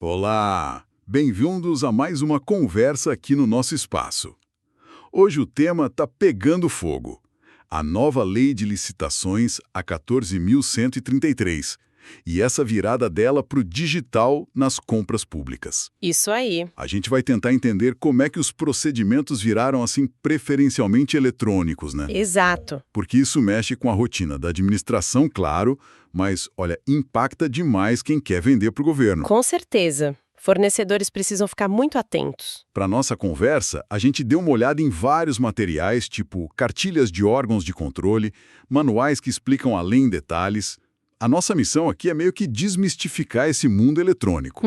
Olá! Bem-vindos a mais uma conversa aqui no nosso espaço. Hoje o tema está pegando fogo. A nova Lei de Licitações, a 14.133, e essa virada dela para o digital nas compras públicas. Isso aí. A gente vai tentar entender como é que os procedimentos viraram assim preferencialmente eletrônicos, né? Exato. Porque isso mexe com a rotina da administração, claro, mas, olha, impacta demais quem quer vender para o governo. Com certeza. Fornecedores precisam ficar muito atentos. Para nossa conversa, a gente deu uma olhada em vários materiais, tipo cartilhas de órgãos de controle, manuais que explicam além em detalhes. A nossa missão aqui é meio que desmistificar esse mundo eletrônico.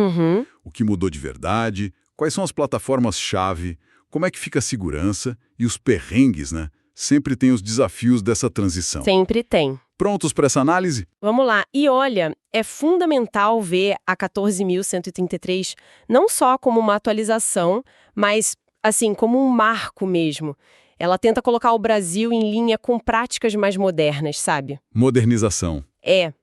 O que mudou de verdade, quais são as plataformas-chave, como é que fica a segurança e os perrengues, né? Sempre tem os desafios dessa transição. Sempre tem. Prontos para essa análise? Vamos lá. E olha, é fundamental ver a 14.133 não só como uma atualização, mas, assim, como um marco mesmo. Ela tenta colocar o Brasil em linha com práticas mais modernas, sabe? Modernização. É.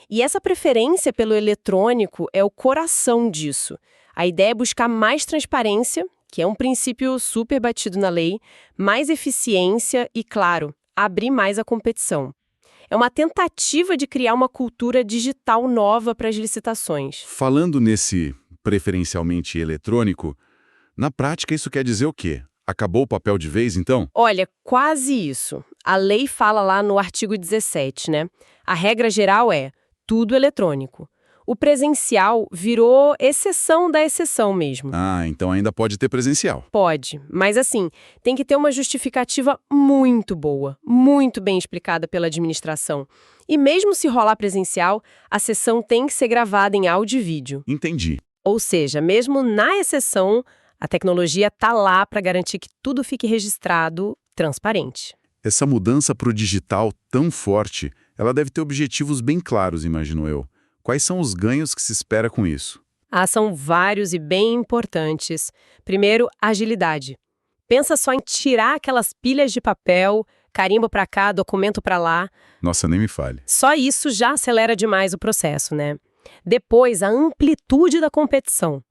E essa preferência pelo eletrônico é o coração disso. A ideia é buscar mais transparência, que é um princípio super batido na lei, mais eficiência e, claro, abrir mais a competição. É uma tentativa de criar uma cultura digital nova para as licitações. Falando nesse preferencialmente eletrônico, na prática isso quer dizer o quê? Acabou o papel de vez, então? Olha, quase isso. A lei fala lá no artigo 17, né? A regra geral é tudo eletrônico. O presencial virou exceção da exceção mesmo. Ah, então ainda pode ter presencial. Pode, mas assim, tem que ter uma justificativa muito boa, muito bem explicada pela administração. E mesmo se rolar presencial, a sessão tem que ser gravada em áudio e vídeo. Entendi. Ou seja, mesmo na exceção, a tecnologia está lá para garantir que tudo fique registrado, transparente. Essa mudança para o digital tão forte, ela deve ter objetivos bem claros, imagino eu. Quais são os ganhos que se espera com isso? São vários e bem importantes. Primeiro, agilidade. Pensa só em tirar aquelas pilhas de papel, carimbo para cá, documento para lá. Nossa, nem me fale. Só isso já acelera demais o processo, né? Depois, a amplitude da competição.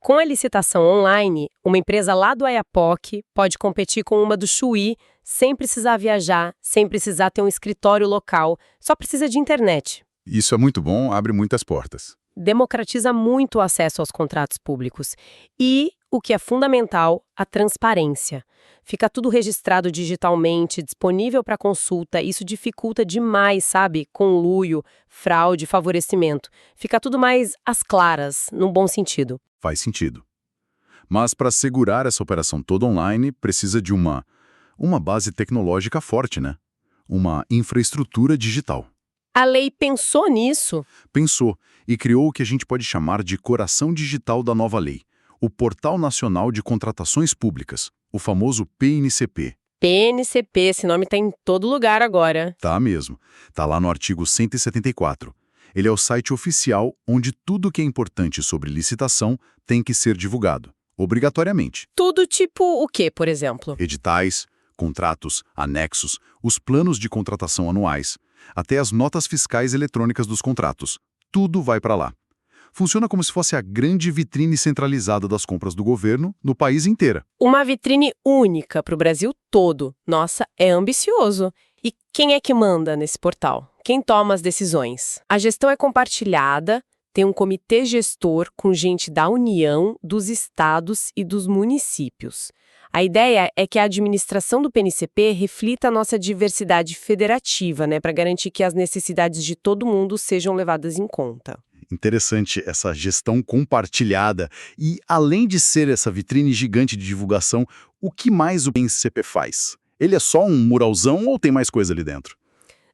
Com a licitação online, uma empresa lá do Oiapoque pode competir com uma do Chuí sem precisar viajar, sem precisar ter um escritório local, só precisa de internet. Isso é muito bom, abre muitas portas. Democratiza muito o acesso aos contratos públicos. E, o que é fundamental, a transparência. Fica tudo registrado digitalmente, disponível para consulta. Isso dificulta demais, sabe? Conluio, fraude, favorecimento. Fica tudo mais às claras, num bom sentido. Faz sentido. Mas para segurar essa operação toda online, precisa de uma base tecnológica forte, né? Uma infraestrutura digital. A lei pensou nisso? Pensou e criou o que a gente pode chamar de coração digital da nova lei, o Portal Nacional de Contratações Públicas, o famoso PNCP. PNCP, esse nome está em todo lugar agora. Tá mesmo. Tá lá no artigo 174. Ele é o site oficial onde tudo que é importante sobre licitação tem que ser divulgado, obrigatoriamente. Tudo tipo o quê, por exemplo? Editais, contratos, anexos, os planos de contratação anuais, até as notas fiscais eletrônicas dos contratos. Tudo vai para lá. Funciona como se fosse a grande vitrine centralizada das compras do governo no país inteiro. Uma vitrine única para o Brasil todo. Nossa, é ambicioso. E quem é que manda nesse portal? Quem toma as decisões? A gestão é compartilhada, tem um comitê gestor com gente da União, dos estados e dos municípios. A ideia é que a administração do PNCP reflita a nossa diversidade federativa, né, para garantir que as necessidades de todo mundo sejam levadas em conta. Interessante essa gestão compartilhada. E, além de ser essa vitrine gigante de divulgação, o que mais o PNCP faz? Ele é só um muralzão ou tem mais coisa ali dentro?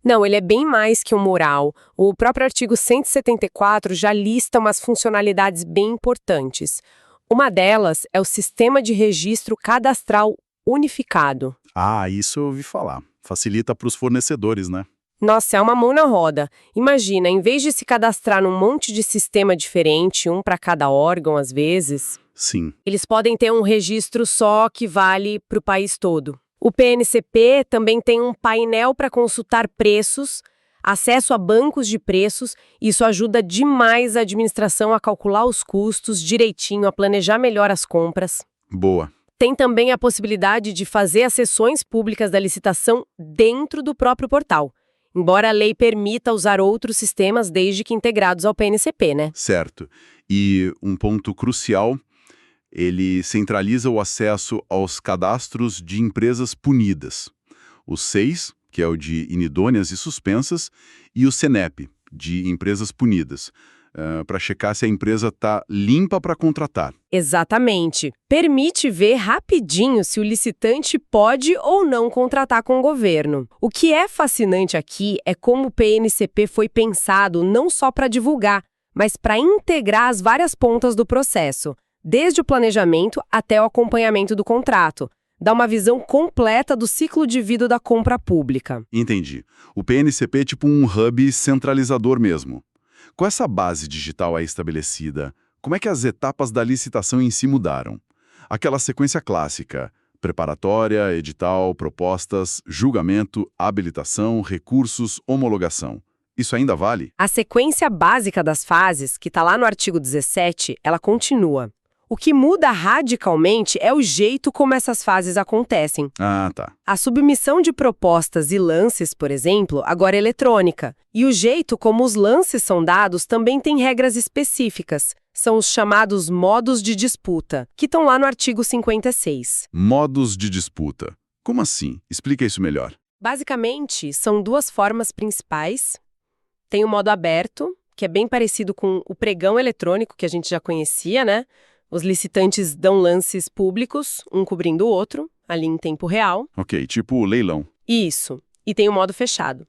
Não, ele é bem mais que um mural. O próprio artigo 174 já lista umas funcionalidades bem importantes. Uma delas é o Sistema de Registro Cadastral Unificado. Ah, isso eu ouvi falar. Facilita para os fornecedores, né? Nossa, é uma mão na roda. Imagina, em vez de se cadastrar num monte de sistema diferente, um para cada órgão às vezes, Sim. eles podem ter um registro só que vale para o país todo. O PNCP também tem um painel para consultar preços, Acesso a bancos de preços, isso ajuda demais a administração a calcular os custos direitinho, a planejar melhor as compras. Boa. Tem também a possibilidade de fazer as sessões públicas da licitação dentro do próprio portal, embora a lei permita usar outros sistemas desde que integrados ao PNCP, né? Certo. E um ponto crucial, ele centraliza o acesso aos cadastros de empresas punidas. O 6, que é o de inidôneas e suspensas, e o CENEP, de empresas punidas, para checar se a empresa está limpa para contratar. Exatamente. Permite ver rapidinho se o licitante pode ou não contratar com o governo. O que é fascinante aqui é como o PNCP foi pensado não só para divulgar, mas para integrar as várias pontas do processo, desde o planejamento até o acompanhamento do contrato. Dá uma visão completa do ciclo de vida da compra pública. Entendi. O PNCP é tipo um hub centralizador mesmo. Com essa base digital aí estabelecida, como é que as etapas da licitação em si mudaram? Aquela sequência clássica: preparatória, edital, propostas, julgamento, habilitação, recursos, homologação. Isso ainda vale? A sequência básica das fases, que está lá no artigo 17, ela continua. O que muda radicalmente é o jeito como essas fases acontecem. Ah, tá. A submissão de propostas e lances, por exemplo, agora é eletrônica. E o jeito como os lances são dados também tem regras específicas. São os chamados modos de disputa, que estão lá no artigo 56. Modos de disputa. Como assim? Explica isso melhor. Basicamente, são duas formas principais. Tem o modo aberto, que é bem parecido com o pregão eletrônico, que a gente já conhecia, né? Os licitantes dão lances públicos, um cobrindo o outro, ali em tempo real. Ok, tipo leilão. Isso. E tem o modo fechado.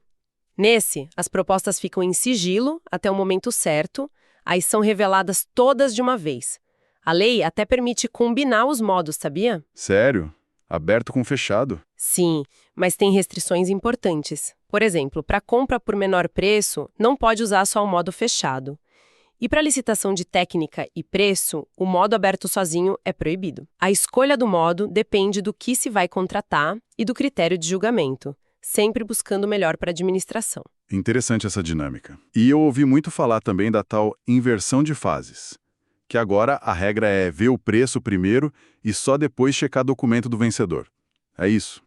Nesse, as propostas ficam em sigilo até o momento certo, aí são reveladas todas de uma vez. A lei até permite combinar os modos, sabia? Sério? Aberto com fechado? Sim, mas tem restrições importantes. Por exemplo, para compra por menor preço, não pode usar só o modo fechado. E para licitação de técnica e preço, o modo aberto sozinho é proibido. A escolha do modo depende do que se vai contratar e do critério de julgamento, sempre buscando o melhor para a administração. Interessante essa dinâmica. E eu ouvi muito falar também da tal inversão de fases, que agora a regra é ver o preço primeiro e só depois checar documento do vencedor. É isso?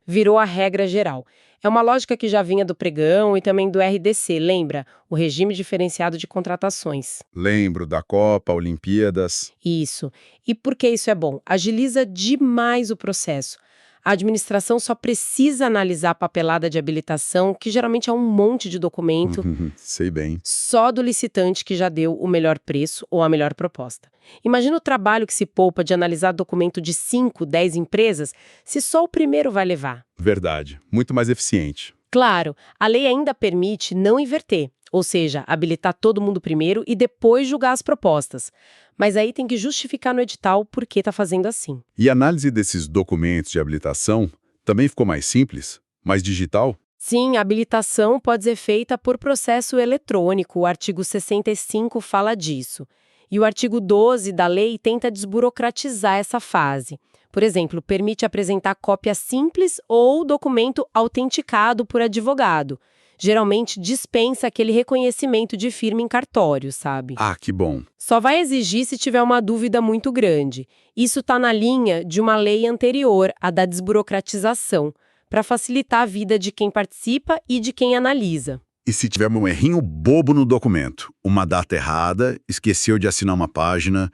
Virou a regra geral. É uma lógica que já vinha do pregão e também do RDC, lembra? O Regime Diferenciado de Contratações. Lembro da Copa, Olimpíadas. Isso. E por que isso é bom? Agiliza demais o processo. A administração só precisa analisar a papelada de habilitação, que geralmente é um monte de documento, Sei bem. só do licitante que já deu o melhor preço ou a melhor proposta. Imagina o trabalho que se poupa de analisar documento de 5, 10 empresas, se só o primeiro vai levar. Verdade. Muito mais eficiente. Claro, a lei ainda permite não inverter, ou seja, habilitar todo mundo primeiro e depois julgar as propostas. Mas aí tem que justificar no edital por que está fazendo assim. E a análise desses documentos de habilitação também ficou mais simples? Mais digital? Sim, a habilitação pode ser feita por processo eletrônico, o artigo 65 fala disso. E o artigo 12 da lei tenta desburocratizar essa fase. Por exemplo, permite apresentar cópia simples ou documento autenticado por advogado. Geralmente dispensa aquele reconhecimento de firma em cartório, sabe? Ah, que bom. Só vai exigir se tiver uma dúvida muito grande. Isso está na linha de uma lei anterior, a da desburocratização, para facilitar a vida de quem participa e de quem analisa. E se tiver um errinho bobo no documento, uma data errada, esqueceu de assinar uma página,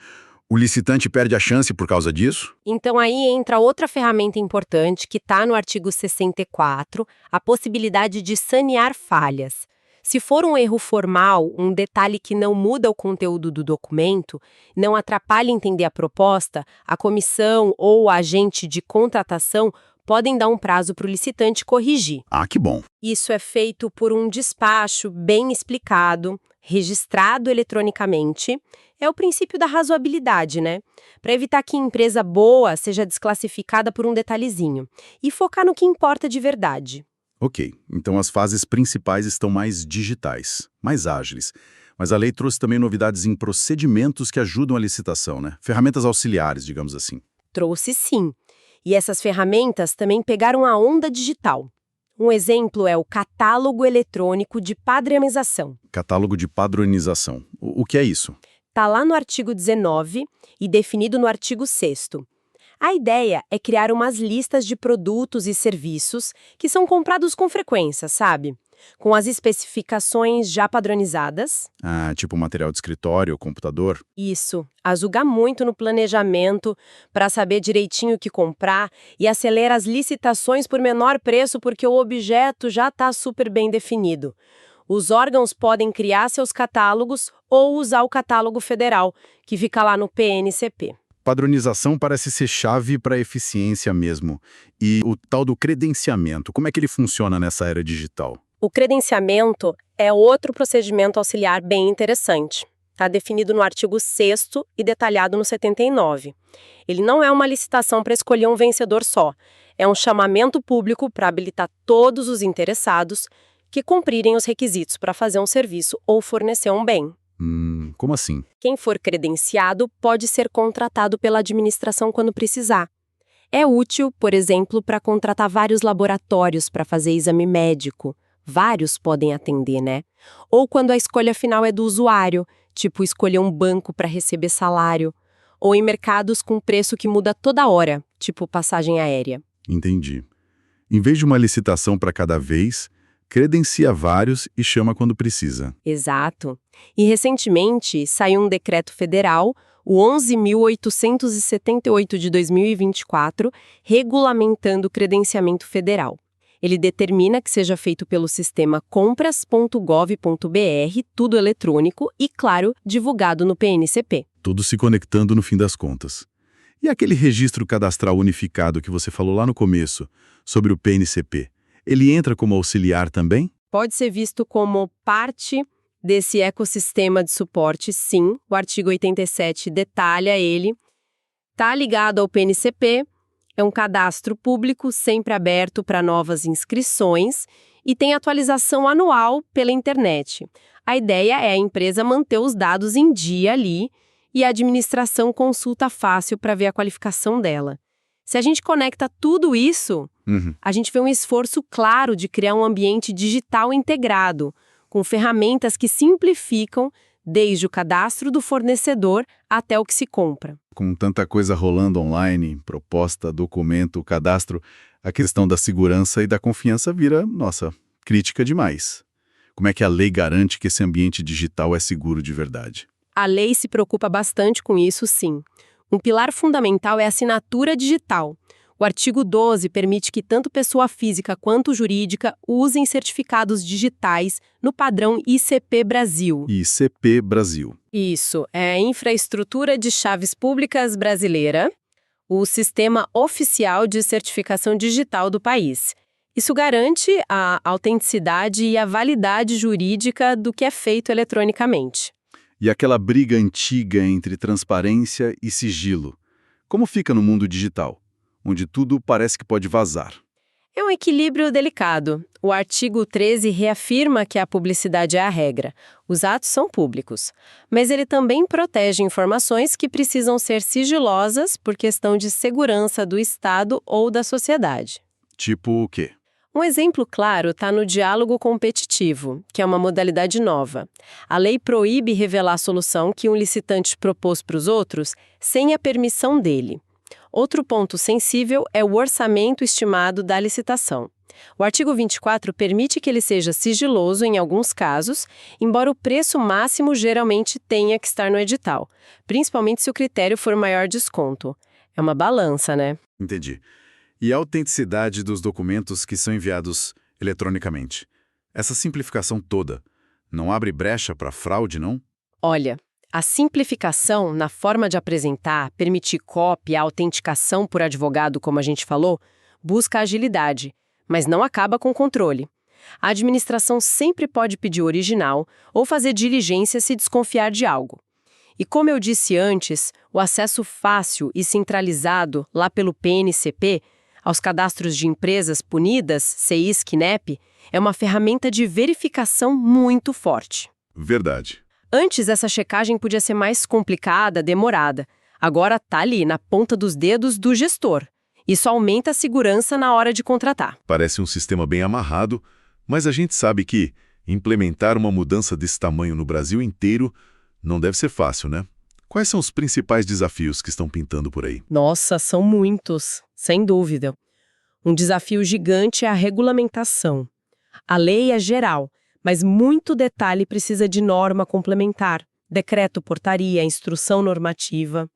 o licitante perde a chance por causa disso? Então aí entra outra ferramenta importante que está no artigo 64, a possibilidade de sanear falhas. Se for um erro formal, um detalhe que não muda o conteúdo do documento, não atrapalha entender a proposta, a comissão ou o agente de contratação podem dar um prazo para o licitante corrigir. Ah, que bom. Isso é feito por um despacho bem explicado, registrado eletronicamente. É o princípio da razoabilidade, né? Para evitar que empresa boa seja desclassificada por um detalhezinho e focar no que importa de verdade. Ok, então as fases principais estão mais digitais, mais ágeis. Mas a lei trouxe também novidades em procedimentos que ajudam a licitação, né? Ferramentas auxiliares, digamos assim. Trouxe sim. E essas ferramentas também pegaram a onda digital. Um exemplo é o Catálogo Eletrônico de Padronização. Catálogo de padronização. O que é isso? Está lá no artigo 19 e definido no artigo 6º. A ideia é criar umas listas de produtos e serviços que são comprados com frequência, sabe? Com as especificações já padronizadas. Ah, tipo material de escritório, computador? Isso, ajuda muito no planejamento para saber direitinho o que comprar e acelera as licitações por menor preço porque o objeto já está super bem definido. Os órgãos podem criar seus catálogos ou usar o catálogo federal, que fica lá no PNCP. Padronização parece ser chave para a eficiência mesmo. E o tal do credenciamento, como é que ele funciona nessa era digital? O credenciamento é outro procedimento auxiliar bem interessante. Está definido no artigo 6º e detalhado no 79. Ele não é uma licitação para escolher um vencedor só. É um chamamento público para habilitar todos os interessados que cumprirem os requisitos para fazer um serviço ou fornecer um bem. Como assim? Quem for credenciado pode ser contratado pela administração quando precisar. É útil, por exemplo, para contratar vários laboratórios para fazer exame médico. Vários podem atender, né? Ou quando a escolha final é do usuário, tipo escolher um banco para receber salário. Ou em mercados com preço que muda toda hora, tipo passagem aérea. Entendi. Em vez de uma licitação para cada vez, credencia vários e chama quando precisa. Exato. E recentemente saiu um decreto federal, o 11.878 de 2024, regulamentando o credenciamento federal. Ele determina que seja feito pelo sistema compras.gov.br, tudo eletrônico e, claro, divulgado no PNCP. Tudo se conectando no fim das contas. E aquele registro cadastral unificado que você falou lá no começo, sobre o PNCP, ele entra como auxiliar também? Pode ser visto como parte desse ecossistema de suporte, sim. O artigo 87 detalha ele. Está ligado ao PNCP, é um cadastro público sempre aberto para novas inscrições e tem atualização anual pela internet. A ideia é a empresa manter os dados em dia ali e a administração consulta fácil para ver a qualificação dela. Se a gente conecta tudo isso, a gente vê um esforço claro de criar um ambiente digital integrado, com ferramentas que simplificam desde o cadastro do fornecedor até o que se compra. Com tanta coisa rolando online, proposta, documento, cadastro, a questão da segurança e da confiança vira, nossa, crítica demais. Como é que a lei garante que esse ambiente digital é seguro de verdade? A lei se preocupa bastante com isso, sim. Um pilar fundamental é a assinatura digital. O artigo 12 permite que tanto pessoa física quanto jurídica usem certificados digitais no padrão ICP Brasil. ICP Brasil. Isso, é a Infraestrutura de Chaves Públicas Brasileira, o sistema oficial de certificação digital do país. Isso garante a autenticidade e a validade jurídica do que é feito eletronicamente. E aquela briga antiga entre transparência e sigilo? Como fica no mundo digital, onde tudo parece que pode vazar? É um equilíbrio delicado. O artigo 13 reafirma que a publicidade é a regra. Os atos são públicos. Mas ele também protege informações que precisam ser sigilosas por questão de segurança do Estado ou da sociedade. Tipo o quê? Um exemplo claro está no diálogo competitivo, que é uma modalidade nova. A lei proíbe revelar a solução que um licitante propôs para os outros sem a permissão dele. Outro ponto sensível é o orçamento estimado da licitação. O artigo 24 permite que ele seja sigiloso em alguns casos, embora o preço máximo geralmente tenha que estar no edital, principalmente se o critério for maior desconto. É uma balança, né? Entendi. E a autenticidade dos documentos que são enviados eletronicamente? Essa simplificação toda não abre brecha para fraude, não? Olha, a simplificação na forma de apresentar, permitir cópia, autenticação por advogado, como a gente falou, busca agilidade, mas não acaba com o controle. A administração sempre pode pedir o original ou fazer diligência se desconfiar de algo. E como eu disse antes, o acesso fácil e centralizado lá pelo PNCP aos cadastros de empresas punidas, CIS, CNEP, é uma ferramenta de verificação muito forte. Verdade. Antes, essa checagem podia ser mais complicada, demorada. Agora está ali, na ponta dos dedos do gestor. Isso aumenta a segurança na hora de contratar. Parece um sistema bem amarrado, mas a gente sabe que implementar uma mudança desse tamanho no Brasil inteiro não deve ser fácil, né? Quais são os principais desafios que estão pintando por aí? Nossa, são muitos, sem dúvida. Um desafio gigante é a regulamentação. A lei é geral, mas muito detalhe precisa de norma complementar, decreto, portaria, instrução normativa.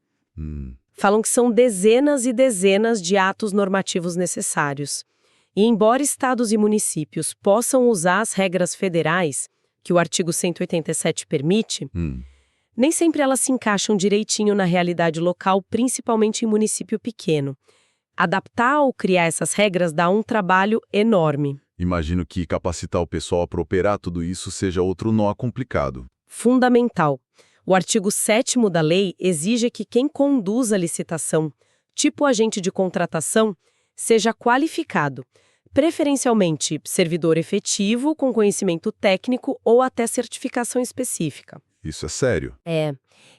Falam que são dezenas e dezenas de atos normativos necessários. E embora estados e municípios possam usar as regras federais, que o artigo 187 permite, nem sempre elas se encaixam direitinho na realidade local, principalmente em município pequeno. Adaptar ou criar essas regras dá um trabalho enorme. Imagino que capacitar o pessoal para operar tudo isso seja outro nó complicado. Fundamental. O artigo 7º da lei exige que quem conduz a licitação, tipo agente de contratação, seja qualificado, preferencialmente servidor efetivo, com conhecimento técnico ou até certificação específica. Isso é sério?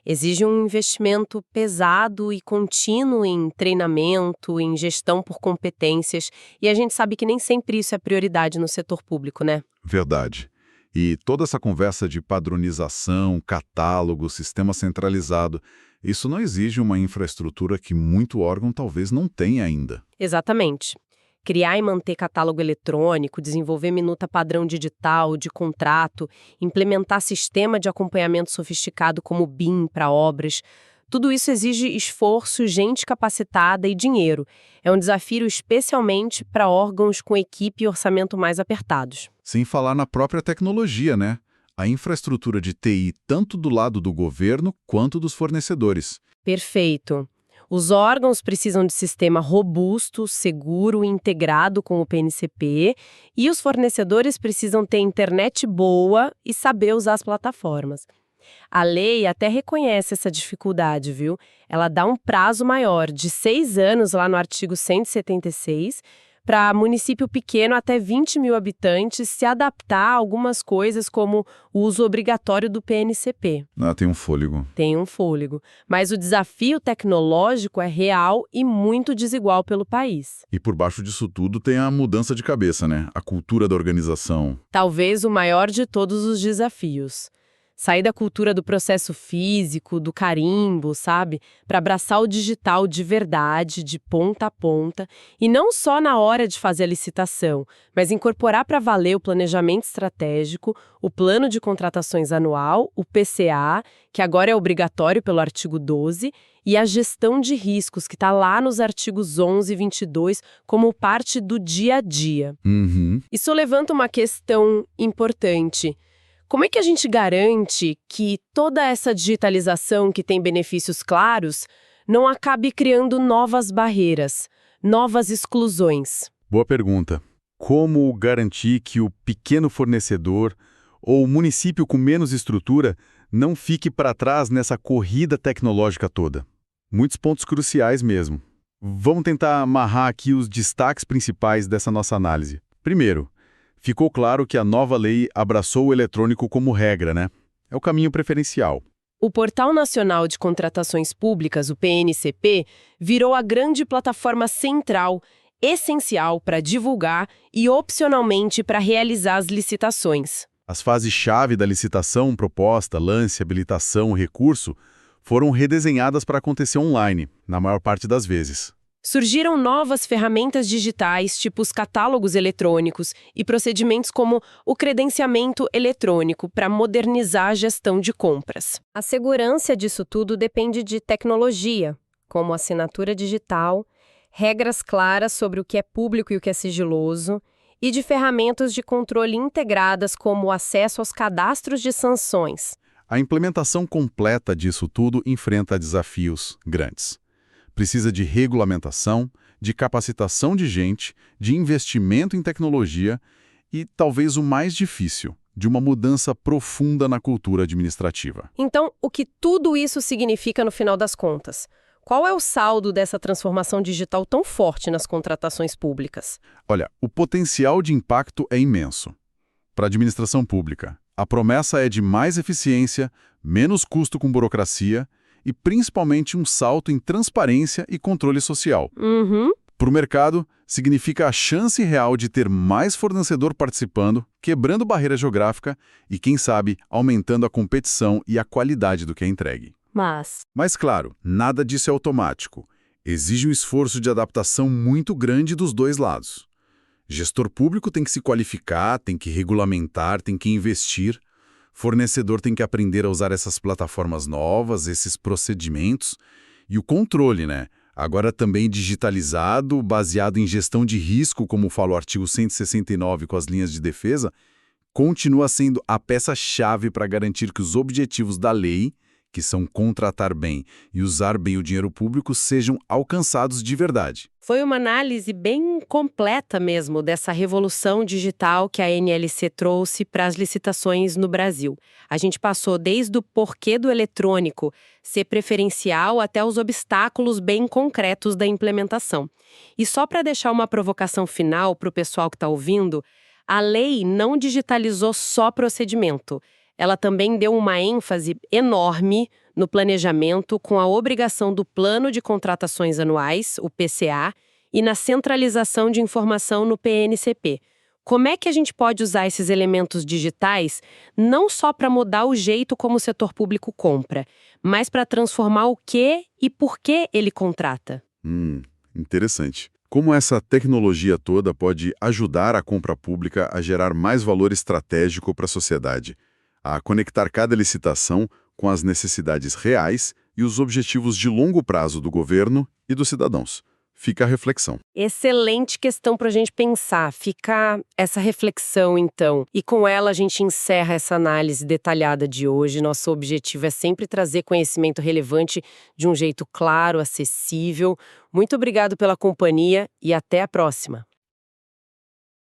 Exige um investimento pesado e contínuo em treinamento, em gestão por competências, e a gente sabe que nem sempre isso é prioridade no setor público, né? Verdade. E toda essa conversa de padronização, catálogo, sistema centralizado, isso não exige uma infraestrutura que muito órgão talvez não tenha ainda. Exatamente. Criar e manter catálogo eletrônico, desenvolver minuta padrão digital, de contrato, implementar sistema de acompanhamento sofisticado como BIM para obras, tudo isso exige esforço, gente capacitada e dinheiro. É um desafio especialmente para órgãos com equipe e orçamento mais apertados. Sem falar na própria tecnologia, né? A infraestrutura de TI, tanto do lado do governo quanto dos fornecedores. Perfeito. Os órgãos precisam de sistema robusto, seguro e integrado com o PNCP, e os fornecedores precisam ter internet boa e saber usar as plataformas. A lei até reconhece essa dificuldade, viu? Ela dá um prazo maior, de 6 anos lá no artigo 176, para município pequeno até 20 mil habitantes se adaptar a algumas coisas como o uso obrigatório do PNCP. Tem um fôlego. Tem um fôlego. Mas o desafio tecnológico é real e muito desigual pelo país. E por baixo disso tudo tem a mudança de cabeça, né? A cultura da organização. Talvez o maior de todos os desafios. Sair da cultura do processo físico, do carimbo, sabe? Para abraçar o digital de verdade, de ponta a ponta, e não só na hora de fazer a licitação, mas incorporar para valer o planejamento estratégico, o plano de contratações anual, o PCA, que agora é obrigatório pelo artigo 12, e a gestão de riscos, que está lá nos artigos 11 e 22, como parte do dia a dia. Isso levanta uma questão importante. Como é que a gente garante que toda essa digitalização que tem benefícios claros não acabe criando novas barreiras, novas exclusões? Boa pergunta. Como garantir que o pequeno fornecedor ou o município com menos estrutura não fique para trás nessa corrida tecnológica toda? Muitos pontos cruciais mesmo. Vamos tentar amarrar aqui os destaques principais dessa nossa análise. Primeiro, ficou claro que a nova lei abraçou o eletrônico como regra, né? É o caminho preferencial. O Portal Nacional de Contratações Públicas, o PNCP, virou a grande plataforma central, essencial para divulgar e, opcionalmente, para realizar as licitações. As fases-chave da licitação, proposta, lance, habilitação, recurso, foram redesenhadas para acontecer online, na maior parte das vezes. Surgiram novas ferramentas digitais, tipo os catálogos eletrônicos, e procedimentos como o credenciamento eletrônico para modernizar a gestão de compras. A segurança disso tudo depende de tecnologia, como assinatura digital, regras claras sobre o que é público e o que é sigiloso, e de ferramentas de controle integradas como o acesso aos cadastros de sanções. A implementação completa disso tudo enfrenta desafios grandes. Precisa de regulamentação, de capacitação de gente, de investimento em tecnologia e, talvez o mais difícil, de uma mudança profunda na cultura administrativa. Então, o que tudo isso significa no final das contas? Qual é o saldo dessa transformação digital tão forte nas contratações públicas? Olha, o potencial de impacto é imenso. Para a administração pública, a promessa é de mais eficiência, menos custo com burocracia e principalmente um salto em transparência e controle social. Para o mercado, significa a chance real de ter mais fornecedor participando, quebrando barreira geográfica e, quem sabe, aumentando a competição e a qualidade do que é entregue. Mas, claro, nada disso é automático. Exige um esforço de adaptação muito grande dos dois lados. Gestor público tem que se qualificar, tem que regulamentar, tem que investir. Fornecedor tem que aprender a usar essas plataformas novas, esses procedimentos. E o controle, né? Agora também digitalizado, baseado em gestão de risco, como fala o artigo 169 com as linhas de defesa, continua sendo a peça-chave para garantir que os objetivos da lei, que são contratar bem e usar bem o dinheiro público, sejam alcançados de verdade. Foi uma análise bem completa mesmo dessa revolução digital que a NLC trouxe para as licitações no Brasil. A gente passou desde o porquê do eletrônico ser preferencial até os obstáculos bem concretos da implementação. E só para deixar uma provocação final para o pessoal que está ouvindo, a lei não digitalizou só procedimento. Ela também deu uma ênfase enorme no planejamento com a obrigação do Plano de Contratações Anuais, o PCA, e na centralização de informação no PNCP. Como é que a gente pode usar esses elementos digitais não só para mudar o jeito como o setor público compra, mas para transformar o que e por que ele contrata? Interessante. Como essa tecnologia toda pode ajudar a compra pública a gerar mais valor estratégico para a sociedade, a conectar cada licitação com as necessidades reais e os objetivos de longo prazo do governo e dos cidadãos. Fica a reflexão. Excelente questão para a gente pensar. Fica essa reflexão, então. E com ela a gente encerra essa análise detalhada de hoje. Nosso objetivo é sempre trazer conhecimento relevante de um jeito claro, acessível. Muito obrigado pela companhia e até a próxima.